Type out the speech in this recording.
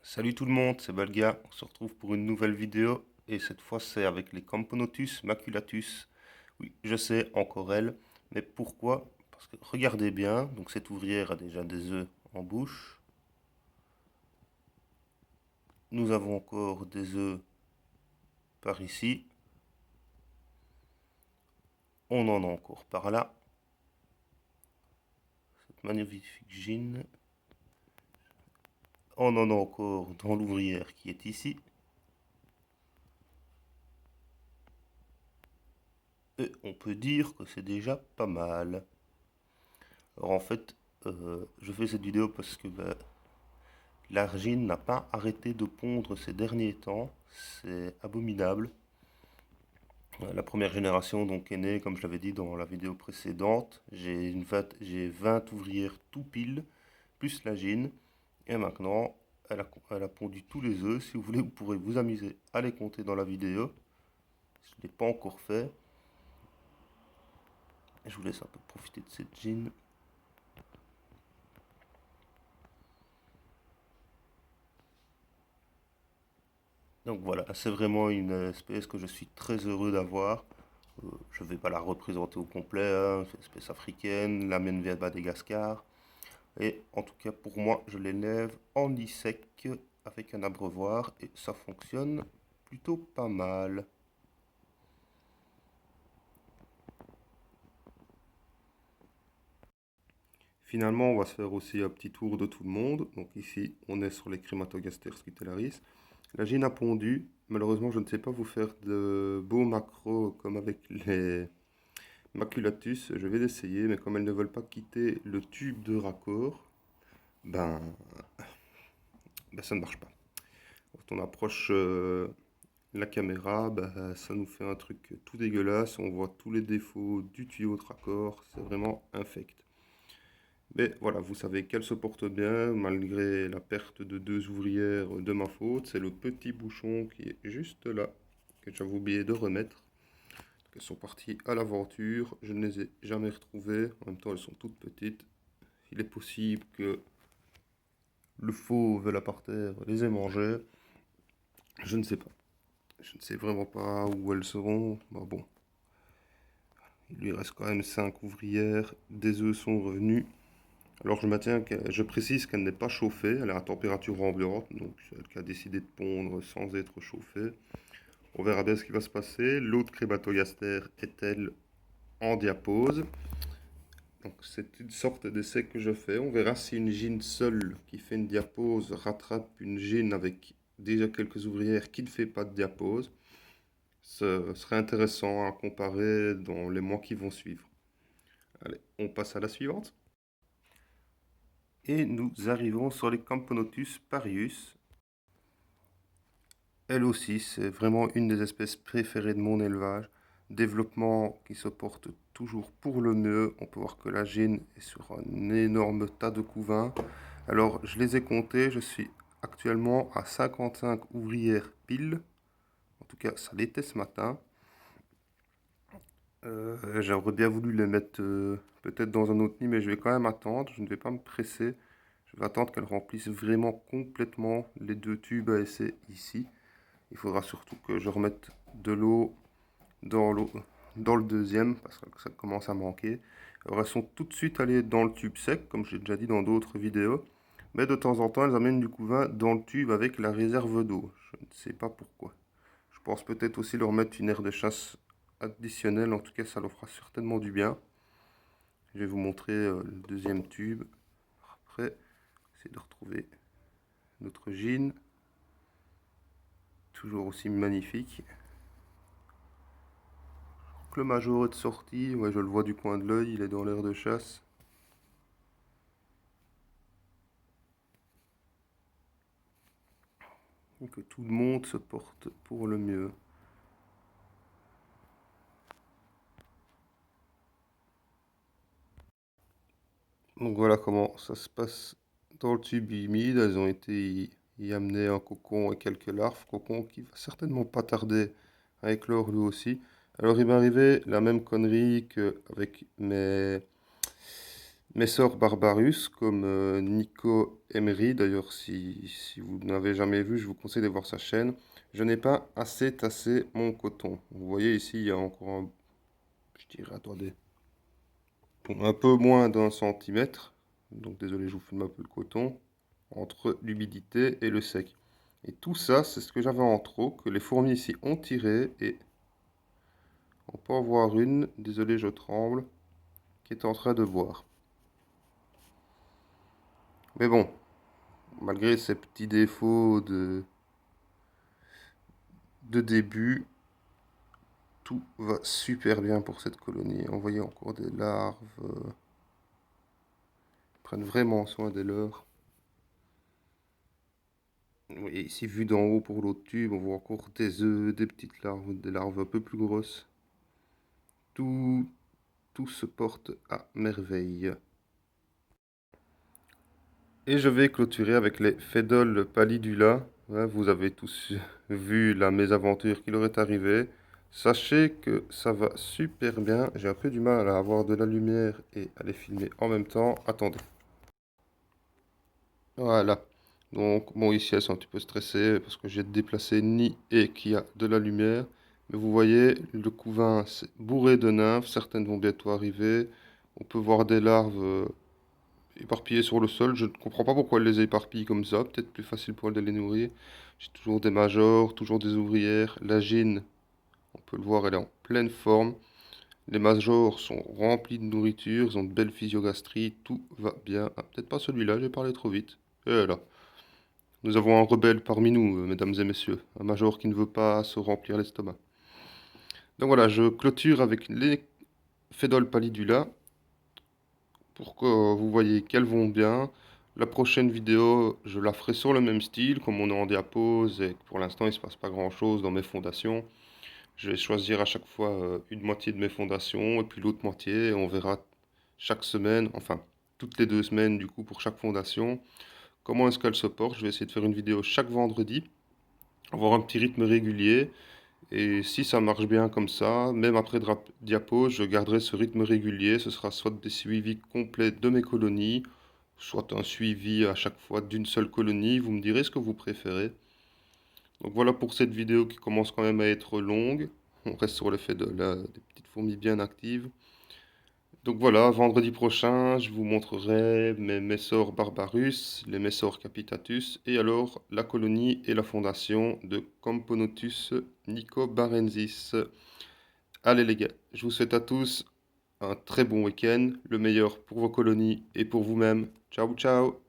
Salut tout le monde, c'est Balga. On se retrouve pour une nouvelle vidéo et cette fois c'est avec les Camponotus maculatus. Oui, je sais, encore elle, mais pourquoi? Parce que regardez bien, donc cette ouvrière a déjà des œufs en bouche. Nous avons encore des œufs par ici. On en a encore par là. Cette magnifique gine. On en a encore dans l'ouvrière qui est ici. Et on peut dire que c'est déjà pas mal. Alors en fait, je fais cette vidéo parce que l'argile n'a pas arrêté de pondre ces derniers temps. C'est abominable. La première génération donc est née, comme je l'avais dit dans la vidéo précédente. J'ai 20 ouvrières tout pile, plus la gine. Et maintenant, elle a pondu tous les œufs. Si vous voulez, vous pourrez vous amuser à les compter dans la vidéo. Je ne l'ai pas encore fait. Je vous laisse un peu profiter de cette gine. Donc voilà, c'est vraiment une espèce que je suis très heureux d'avoir. Je ne vais pas la représenter au complet, hein, c'est une espèce africaine, la mienne vient de Madagascar. Et en tout cas, pour moi, je l'élève en nid sec avec un abreuvoir et ça fonctionne plutôt pas mal. Finalement, on va se faire aussi un petit tour de tout le monde. Donc ici, on est sur les Crématogaster scutellaris. La gine a pondu. Malheureusement, je ne sais pas vous faire de beaux macros comme avec les maculatus. Je vais l'essayer, mais comme elles ne veulent pas quitter le tube de raccord, ben, ça ne marche pas. Quand on approche la caméra, ça nous fait un truc tout dégueulasse. On voit tous les défauts du tuyau de raccord. C'est vraiment infect. Mais voilà, vous savez qu'elle se porte bien malgré la perte de deux ouvrières de ma faute. C'est le petit bouchon qui est juste là, que j'avais oublié de remettre. Elles sont parties à l'aventure. Je ne les ai jamais retrouvées. En même temps, elles sont toutes petites. Il est possible que le fauve, la parterre, les ait mangées. Je ne sais pas. Je ne sais vraiment pas où elles seront. Bah bon, il lui reste quand même 5 ouvrières. Des œufs sont revenus. Alors je précise qu'elle n'est pas chauffée, elle est à température ambiante, donc elle a décidé de pondre sans être chauffée. On verra bien ce qui va se passer. L'autre Crématogaster est-elle en diapose? Donc c'est une sorte d'essai que je fais. On verra si une gine seule qui fait une diapose rattrape une gine avec déjà quelques ouvrières qui ne fait pas de diapose. Ce serait intéressant à comparer dans les mois qui vont suivre. Allez, on passe à la suivante. Et nous arrivons sur les Camponotus parius. Elle aussi, c'est vraiment une des espèces préférées de mon élevage. Développement qui se porte toujours pour le mieux. On peut voir que la gine est sur un énorme tas de couvains. Alors, je les ai comptés. Je suis actuellement à 55 ouvrières pile. En tout cas, ça l'était ce matin. J'aurais bien voulu les mettre peut-être dans un autre nid, mais je vais quand même attendre. Je ne vais pas me presser. Je vais attendre qu'elles remplissent vraiment complètement les deux tubes à essai ici. Il faudra surtout que je remette de l'eau dans le deuxième parce que ça commence à manquer. Alors elles sont tout de suite allées dans le tube sec, comme j'ai déjà dit dans d'autres vidéos. Mais de temps en temps, elles amènent du couvain dans le tube avec la réserve d'eau. Je ne sais pas pourquoi. Je pense peut-être aussi leur mettre une aire de chasse additionnelle. En tout cas, ça leur fera certainement du bien. Je vais vous montrer le deuxième tube. Après, essayer de retrouver notre gine. Toujours aussi magnifique. Le major est sorti, ouais, je le vois du coin de l'œil, il est dans l'air de chasse. Et que tout le monde se porte pour le mieux. Donc voilà comment ça se passe dans le tube humide. Elles ont été y amener un cocon et quelques larves. Cocon qui va certainement pas tarder à éclore lui aussi. Alors il m'est arrivé la même connerie qu'avec Messor Barbarus, comme Nico Emery. D'ailleurs, si vous n'avez jamais vu, je vous conseille de voir sa chaîne. Je n'ai pas assez tassé mon coton. Vous voyez ici, il y a encore je dirais, attendez, bon, un peu moins d'1 centimètre. Donc désolé, je vous filme un peu le coton. Entre l'humidité et le sec. Et tout ça, c'est ce que j'avais en trop, que les fourmis ici ont tiré. Et on peut en voir une, désolé, je tremble, qui est en train de boire. Mais bon, malgré ces petits défauts de début, tout va super bien pour cette colonie. On voyait encore des larves. Ils prennent vraiment soin des leurs. Oui, ici, vu d'en haut pour l'autre tube, on voit encore des œufs, des petites larves, des larves un peu plus grosses. Tout, tout se porte à merveille. Et je vais clôturer avec les Phédol pallidula. Ouais, vous avez tous vu la mésaventure qui leur est arrivée. Sachez que ça va super bien. J'ai un peu du mal à avoir de la lumière et à les filmer en même temps. Attendez. Voilà. Donc, bon, ici, elles sont un petit peu stressées parce que j'ai déplacé le nid et qu'il y a de la lumière. Mais vous voyez, le couvain, c'est bourré de nymphes. Certaines vont bientôt arriver. On peut voir des larves éparpillées sur le sol. Je ne comprends pas pourquoi elles les éparpillent comme ça. Peut-être plus facile pour elles de les nourrir. J'ai toujours des majors, toujours des ouvrières. La gine, on peut le voir, elle est en pleine forme. Les majors sont remplis de nourriture. Ils ont de belles physiogastries. Tout va bien. Ah, peut-être pas celui-là, j'ai parlé trop vite. Et là. Nous avons un rebelle parmi nous, mesdames et messieurs, un major qui ne veut pas se remplir l'estomac. Donc voilà, je clôture avec les Phédol pallidula pour que vous voyez qu'elles vont bien. La prochaine vidéo, je la ferai sur le même style, comme on est en diapose et que pour l'instant il ne se passe pas grand-chose dans mes fondations. Je vais choisir à chaque fois une moitié de mes fondations et puis l'autre moitié et on verra chaque semaine, enfin toutes les 2 semaines du coup pour chaque fondation, comment est-ce qu'elle se porte. Je vais essayer de faire une vidéo chaque vendredi, avoir un petit rythme régulier. Et si ça marche bien comme ça, même après diapo, je garderai ce rythme régulier. Ce sera soit des suivis complets de mes colonies, soit un suivi à chaque fois d'une seule colonie. Vous me direz ce que vous préférez. Donc voilà pour cette vidéo qui commence quand même à être longue. On reste sur l'effet des petites fourmis bien actives. Donc voilà, vendredi prochain, je vous montrerai mes Messor Barbarus, les Messor Capitatus, et alors la colonie et la fondation de Camponotus nicobarensis. Allez les gars, je vous souhaite à tous un très bon week-end, le meilleur pour vos colonies et pour vous-même. Ciao ciao!